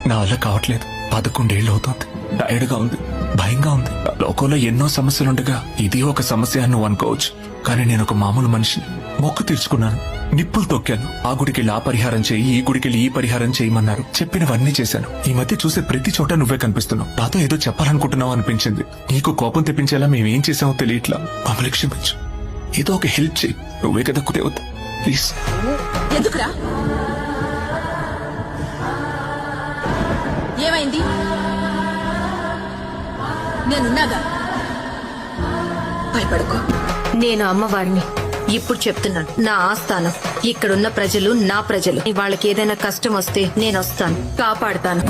నా వల్ల కావట్లేదు. 11 ఏళ్ళు అవుతుంది. టైర్డ్ గా ఉంది, భయంగా ఉంది. లోకంలో ఎన్నో సమస్యలుండగా ఇది ఒక సమస్య అని నువ్వు అనుకోవచ్చు. కానీ నేను ఒక మామూలు మనిషిని. మొక్కు తీర్చుకున్నాను, నిప్పులు తొక్కాను. ఆ గుడికెళ్ళి ఆ పరిహారం చేయి, ఈ గుడికెళ్ళి ఈ పరిహారం చేయమన్నారు. చెప్పినవన్నీ చేశాను. ఈ మధ్య చూసే ప్రతి చోట నువ్వే కనిపిస్తున్నావు. నాతో ఏదో చెప్పాలనుకుంటున్నావు అనిపించింది. నీకు కోపం తెప్పించేలా మేమేం చేసామో తెలియట్లా. మమ్మల్ని క్షమించు. ఏదో ఒక హెల్ప్ చేయి. నువ్వే కదా కుదేవద్దు, ప్లీజ్. ఎందుకురా? ఏమైంది? నేనున్నాగా, భయపడుకో. నేను అమ్మవారిని. ఇప్పుడు చెప్తున్నాను, నా ఆస్థానం. ఇక్కడున్న ప్రజలు నా ప్రజలు. వాళ్ళకి ఏదైనా కష్టం వస్తే నేను వస్తాను, కాపాడుతాను.